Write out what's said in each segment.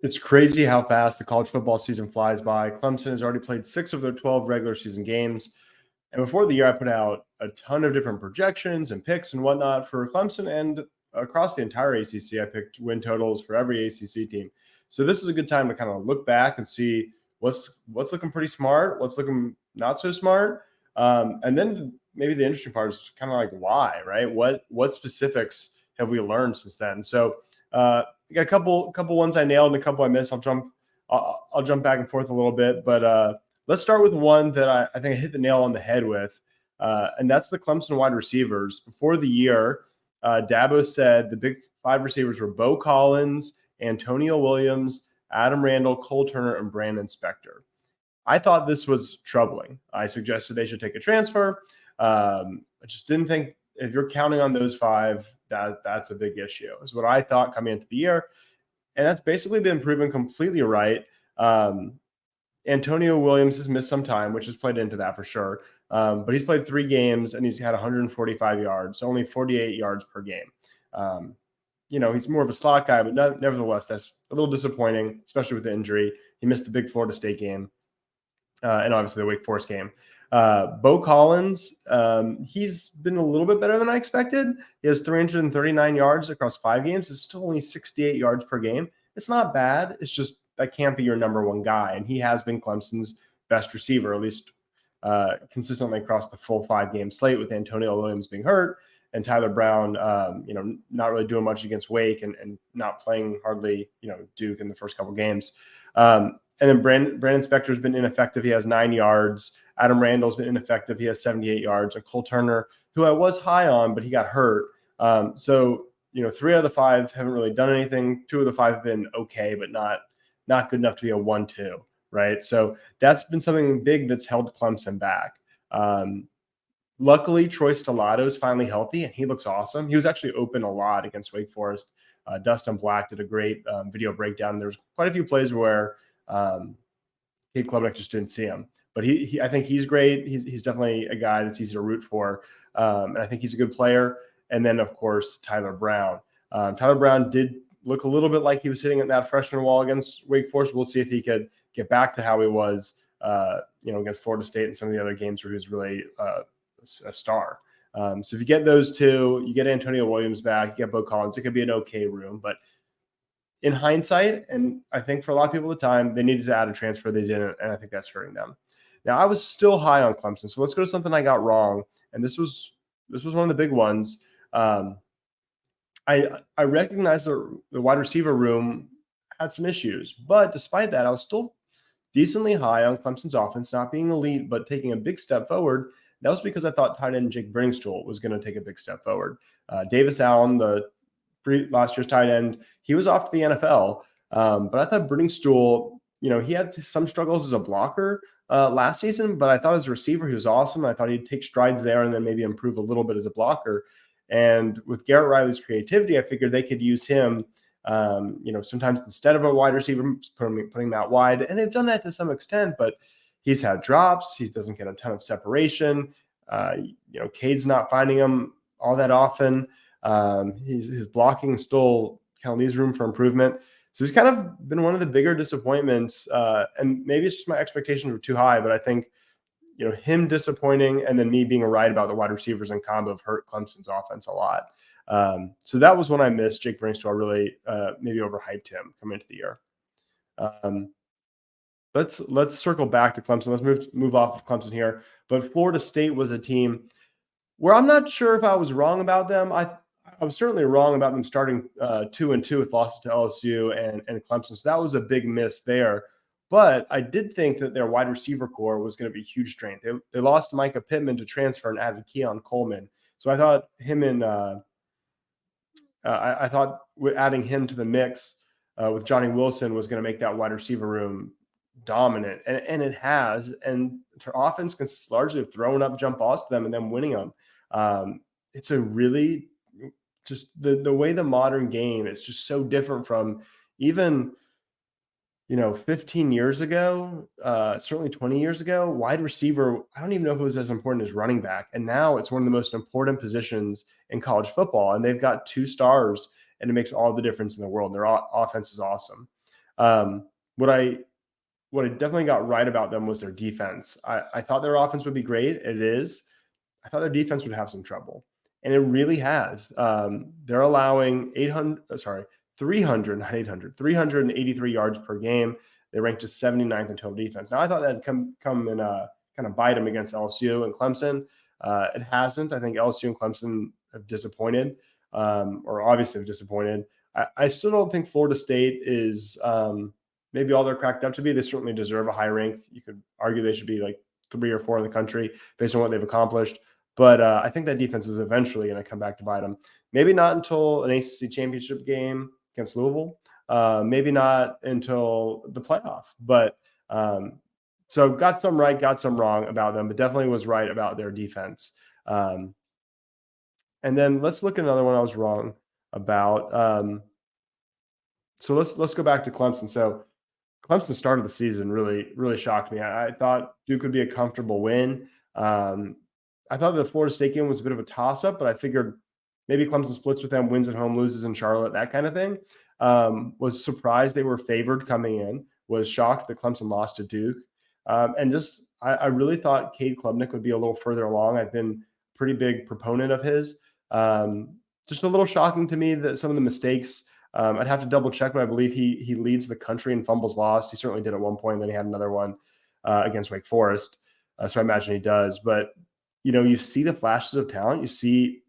It's crazy how fast the college football season flies by. Clemson has already played 6 of their 12 regular season games. And before the year, I put out a ton of different projections and picks and whatnot for Clemson and across the entire ACC. I picked win totals for every ACC team. So this is a good time to kind of look back and see what's looking pretty smart, what's looking not so smart. And then maybe the interesting part is kind of like why, right? What specifics have we learned since then? So I got a couple ones I nailed and a couple I missed. I'll jump back and forth a little bit, but let's start with one that I think I hit the nail on the head with, and that's the Clemson wide receivers. Before the year, Dabo said the big 5 receivers were Bo Collins, Antonio Williams, Adam Randall, Cole Turner, and Brandon Spector. I thought this was troubling. I suggested they should take a transfer. I just didn't think if you're counting on those 5, that's a big issue, is what I thought coming into the year. And that's basically been proven completely right. Antonio Williams has missed some time, which has played into that for sure. But he's played 3 games and he's had 145 yards, so only 48 yards per game. He's more of a slot guy, but nevertheless, that's a little disappointing, especially with the injury. He missed the big Florida State game and obviously the Wake Forest game. Bo Collins, he's been a little bit better than I expected. He has 339 yards across 5 games. It's still only 68 yards per game. It's not bad. It's just that can't be your number one guy. And he has been Clemson's best receiver, at least consistently across the full 5-game slate, with Antonio Williams being hurt and Tyler Brown, not really doing much against Wake and not playing hardly, Duke in the first couple games. And then Brandon Spector's been ineffective. He has 9 yards. Adam Randall's been ineffective. He has 78 yards. And Cole Turner, who I was high on, but he got hurt. So 3 out of the 5 haven't really done anything. 2 of the 5 have been okay, but not good enough to be a 1-2, right? So that's been something big that's held Clemson back. Luckily, Troy Stellato is finally healthy, and he looks awesome. He was actually open a lot against Wake Forest. Dustin Black did a great video breakdown. There's quite a few plays where Cade Klubnik just didn't see him. But I think he's great. He's definitely a guy that's easy to root for. And I think he's a good player. And then, of course, Tyler Brown. Tyler Brown did look a little bit like he was hitting at that freshman wall against Wake Forest. We'll see if he could get back to how he was, against Florida State and some of the other games where he was really a star. So if you get those 2, you get Antonio Williams back, you get Bo Collins, it could be an okay room. But in hindsight, and I think for a lot of people at the time, they needed to add a transfer. They didn't, and I think that's hurting them. Now, I was still high on Clemson, so let's go to something I got wrong, and this was one of the big ones. I recognized the wide receiver room had some issues, but despite that, I was still decently high on Clemson's offense, not being elite, but taking a big step forward. That was because I thought tight end Jake Briningstool was going to take a big step forward. Davis Allen, the last year's tight end, he was off to the NFL, but I thought Briningstool, he had some struggles as a blocker last season, but I thought as a receiver he was awesome. I thought he'd take strides there and then maybe improve a little bit as a blocker. And with Garrett Riley's creativity, I figured they could use him, sometimes instead of a wide receiver, putting him out wide. And they've done that to some extent, but he's had drops. He doesn't get a ton of separation. Cade's not finding him all that often. His blocking still kind of leaves room for improvement. So he's kind of been one of the bigger disappointments. And maybe it's just my expectations were too high, but I think, him disappointing and then me being right about the wide receivers and combo have hurt Clemson's offense a lot. So that was when I missed Jake Briningstool. I really maybe overhyped him coming into the year. Let's circle back to Clemson. Let's move off of Clemson here. But Florida State was a team where I'm not sure if I was wrong about them. I was certainly wrong about them starting 2-2 with losses to LSU and Clemson. So that was a big miss there. But I did think that their wide receiver core was going to be a huge strength. They lost Micah Pittman to transfer and added Keon Coleman. So I thought him and I thought adding him to the mix with Johnny Wilson was going to make that wide receiver room dominant, and it has. And their offense consists largely of throwing up jump balls to them and then winning them. It's a really just the way the modern game is just so different from even 15 years ago, certainly 20 years ago. Wide receiver, I don't even know who was as important as running back, and now it's one of the most important positions in college football. And they've got 2 stars, and it makes all the difference in the world. Their offense is awesome. What I definitely got right about them was their defense. I thought their offense would be great. It is. I thought their defense would have some trouble, and it really has. They're allowing 300, not 800, 383 yards per game. They ranked just 79th in total defense. Now, I thought that'd come and kind of bite them against LSU and Clemson. It hasn't. I think LSU and Clemson have disappointed, or obviously have disappointed. I still don't think Florida State is maybe all they're cracked up to be. They certainly deserve a high rank. You could argue they should be like 3 or 4 in the country based on what they've accomplished. But I think that defense is eventually going to come back to bite them. Maybe not until an ACC championship game against Louisville. Maybe not until the playoff. But so got some right, got some wrong about them, but definitely was right about their defense. And then let's look at another one I was wrong about. So let's go back to Clemson. So Clemson started the season really shocked me. I thought Duke would be a comfortable win. I thought the Florida State game was a bit of a toss-up, but I figured maybe Clemson splits with them, wins at home, loses in Charlotte, that kind of thing. Was surprised they were favored coming in. Was shocked that Clemson lost to Duke. And just I really thought Cade Klubnik would be a little further along. I've been a pretty big proponent of his. Just a little shocking to me that some of the mistakes. I'd have to double check, but I believe he leads the country in fumbles lost. He certainly did at one point. Then he had another one against Wake Forest. So I imagine he does. But you see the flashes of talent. You see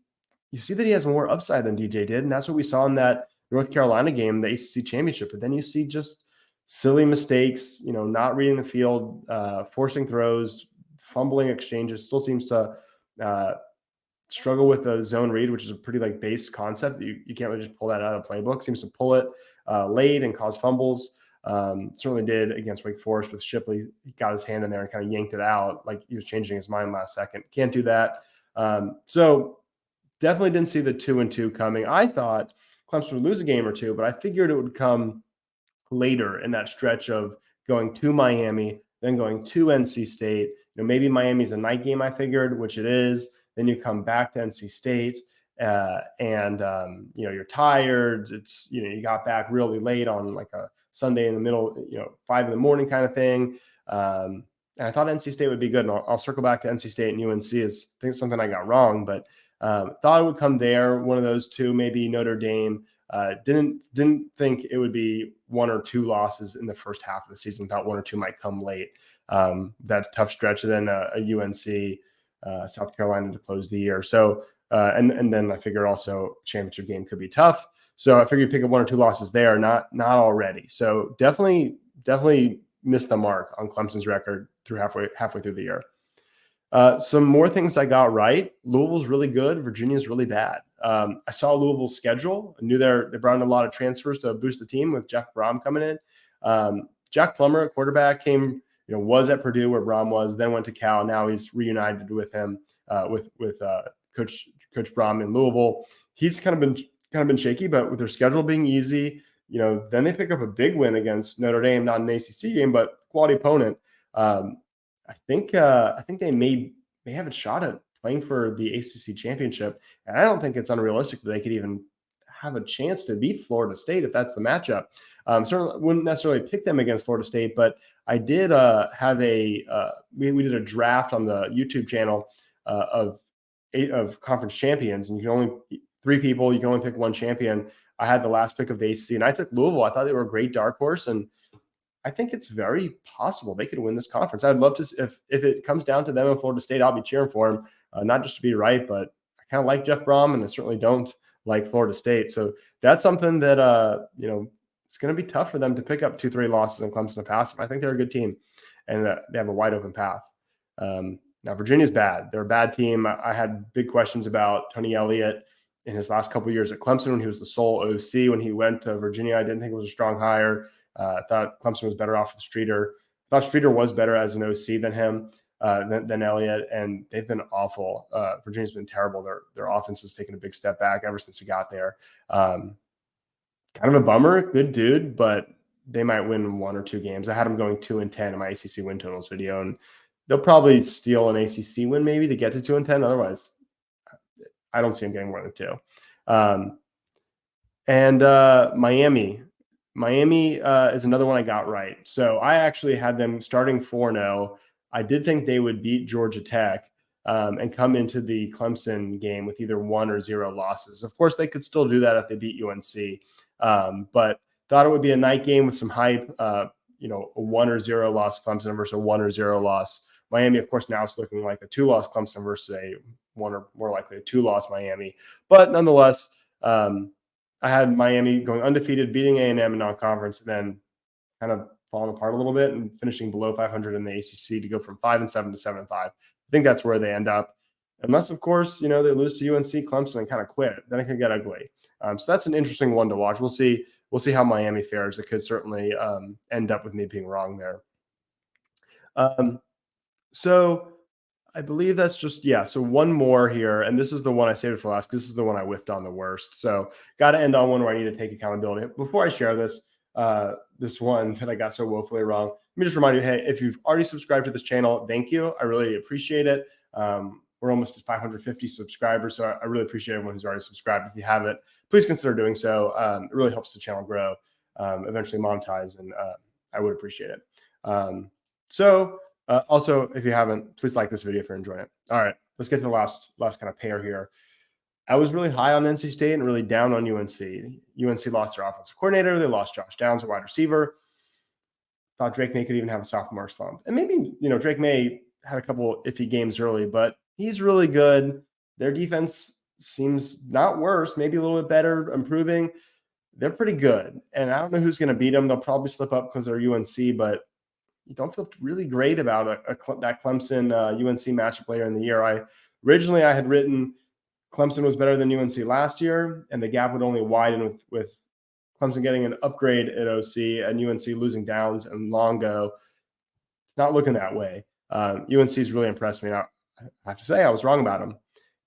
that he has more upside than DJ did, and that's what we saw in that North Carolina game, the ACC championship. But then you see just silly mistakes. Not reading the field, forcing throws, fumbling exchanges. Still seems to struggle with the zone read, which is a pretty base concept. You can't really just pull that out of the playbook. Seems to pull it late and cause fumbles. Certainly did against Wake Forest with Shipley. He got his hand in there and kind of yanked it out like he was changing his mind last second. Can't do that. So definitely didn't see the 2-2 coming. I thought Clemson would lose a game or two, but I figured it would come later in that stretch of going to Miami, then going to NC State. Maybe Miami's a night game, I figured, which it is. Then you come back to NC State and you're tired. It's, you got back really late on like a Sunday in the middle, 5 a.m. kind of thing. And I thought NC State would be good. And I'll circle back to NC State and UNC is I think something I got wrong, but thought it would come there. One of those two, maybe Notre Dame. Didn't think it would be 1 or 2 losses in the first half of the season. Thought 1 or 2 might come late. That tough stretch. And then a UNC, South Carolina to close the year. So, and then I figured also championship game could be tough. So I figured pick up 1 or 2 losses there, not already. So definitely missed the mark on Clemson's record through halfway through the year. Some more things I got right. Louisville's really good. Virginia's really bad. I saw Louisville's schedule. I knew they brought in a lot of transfers to boost the team with Jeff Brom coming in. Jack Plummer, a quarterback, came, was at Purdue where Brom was, then went to Cal. Now he's reunited with him, with Coach Brom in Louisville. He's kind of been shaky, but with their schedule being easy, then they pick up a big win against Notre Dame, not an ACC game, but quality opponent. I think they may have a shot at playing for the ACC championship, and I don't think it's unrealistic that they could even have a chance to beat Florida State if that's the matchup. Certainly wouldn't necessarily pick them against Florida State, but I did have we did a draft on the YouTube channel of conference champions, and you can only 3 people, you can only pick 1 champion. I had the last pick of the ACC, and I took Louisville. I thought they were a great dark horse, and I think it's very possible they could win this conference. I'd love to, if it comes down to them in Florida State, I'll be cheering for them, not just to be right, but I kind of like Jeff Brom, and I certainly don't like Florida State. So that's something that, it's going to be tough for them to pick up 2-3 losses in Clemson to pass them. I think they're a good team, and they have a wide open path. Now, Virginia's bad. They're a bad team. I had big questions about Tony Elliott in his last couple of years at Clemson when he was the sole OC. When he went to Virginia, I didn't think it was a strong hire. I thought Clemson was better off with Streeter. I thought Streeter was better as an OC than him, than Elliott, and they've been awful. Virginia's been terrible. Their offense has taken a big step back ever since he got there. Kind of a bummer. Good dude, but they might win 1 or 2 games. I had them going 2-10 in my ACC win totals video, and they'll probably steal an ACC win maybe to get to 2-10. Otherwise, I don't see them getting more than 2. And Miami. Miami is another one I got right. So I actually had them starting 4-0. I did think they would beat Georgia Tech and come into the Clemson game with either 1 or 0 losses. Of course, they could still do that if they beat UNC, but thought it would be a night game with some hype. A 1 or 0 loss Clemson versus a 1 or 0 loss Miami. Of course, now it's looking like a 2-loss Clemson versus a 1 or more likely a 2-loss Miami. But nonetheless, I had Miami going undefeated, beating A&M in non-conference, and then kind of falling apart a little bit and finishing below 500 in the ACC to go from 5-7 to 7-5. I think that's where they end up, unless, of course, they lose to UNC, Clemson, and kind of quit. Then it could get ugly. So that's an interesting one to watch. We'll see how Miami fares. It could certainly end up with me being wrong there. So I believe that's so one more here, and this is the one I saved for last because this is the one I whiffed on the worst. So got to end on one where I need to take accountability. Before I share this one that I got so woefully wrong, let me just remind you, hey, if you've already subscribed to this channel, thank you. I really appreciate it. We're almost at 550 subscribers, so I really appreciate everyone who's already subscribed. If you haven't, please consider doing so. It really helps the channel grow, eventually monetize, and I would appreciate it. Also, if you haven't, please like this video if you're enjoying it. All right, let's get to the last kind of pair here. I was really high on NC State and really down on UNC. UNC lost their offensive coordinator. They lost Josh Downs, a wide receiver. Thought Drake May could even have a sophomore slump. And maybe, Drake May had a couple iffy games early, but he's really good. Their defense seems not worse, maybe a little bit better, improving. They're pretty good. And I don't know who's going to beat them. They'll probably slip up because they're UNC, but you don't feel really great about that Clemson UNC matchup later in the year. Originally I had written Clemson was better than UNC last year, and the gap would only widen with Clemson getting an upgrade at OC and UNC losing Downs and Longo. It's not looking that way. UNC's really impressed me. Now, I have to say I was wrong about them.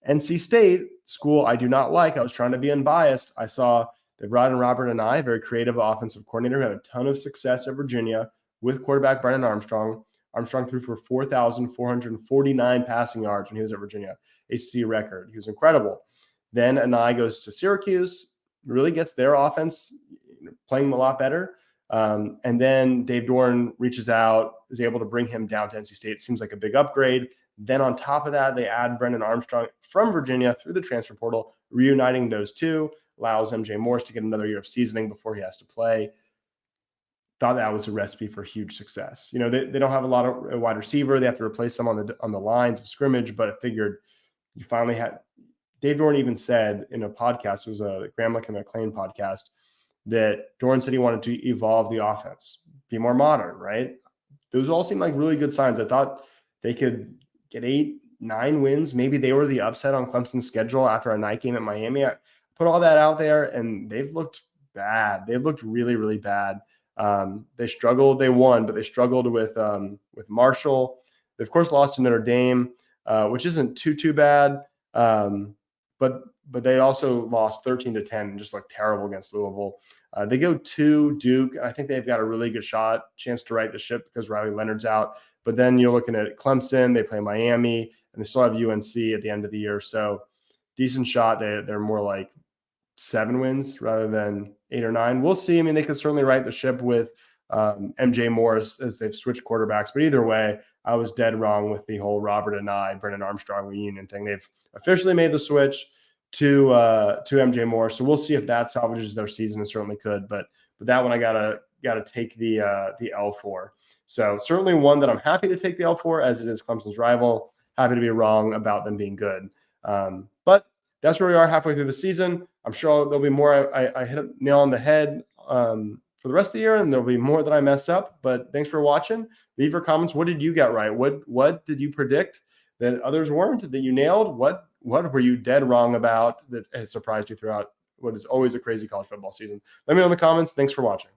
NC State, school I do not like. I was trying to be unbiased. I saw they brought in Robert and I, very creative offensive coordinator, who had a ton of success at Virginia with quarterback Brennan Armstrong. Armstrong threw for 4,449 passing yards when he was at Virginia, ACC record. He was incredible. Then Anai goes to Syracuse, really gets their offense playing a lot better. And then Dave Doran reaches out, is able to bring him down to NC State. Seems like a big upgrade. Then on top of that, they add Brennan Armstrong from Virginia through the transfer portal, reuniting those two, allows MJ Morris to get another year of seasoning before he has to play. Thought that was a recipe for huge success. They don't have a lot of wide receiver. They have to replace some on the lines of scrimmage, but I figured you finally had. Dave Doran even said in a podcast, it was a Gramlich and McLean podcast, that Doran said he wanted to evolve the offense, be more modern, right? Those all seem like really good signs. I thought they could get 8-9 wins. Maybe they were the upset on Clemson's schedule after a night game at Miami. I put all that out there, and they've looked bad. They've looked really, really bad. They struggled. They won, but they struggled with Marshall. They, of course, lost to Notre Dame, which isn't too bad. But they also lost 13-10 and just looked terrible against Louisville. They go to Duke. I think they've got a really good chance to right the ship because Riley Leonard's out. But then you're looking at Clemson. They play Miami, and they still have UNC at the end of the year. So decent shot. They're more like 7 wins rather than 8 or 9. We'll see. I mean, they could certainly right the ship with MJ Morris as they've switched quarterbacks. But either way, I was dead wrong with the whole Robert and I, Brennan Armstrong reunion thing. They've officially made the switch to MJ Morris. So we'll see if that salvages their season. It certainly could. But that one I gotta take the L for. So certainly one that I'm happy to take the L for, as it is Clemson's rival. Happy to be wrong about them being good. But that's where we are halfway through the season. I'm sure there'll be more. I hit a nail on the head for the rest of the year, and there'll be more that I mess up. But thanks for watching. Leave your comments. What did you get right? What did you predict that others weren't, that you nailed? What were you dead wrong about that has surprised you throughout what is always a crazy college football season? Let me know in the comments. Thanks for watching.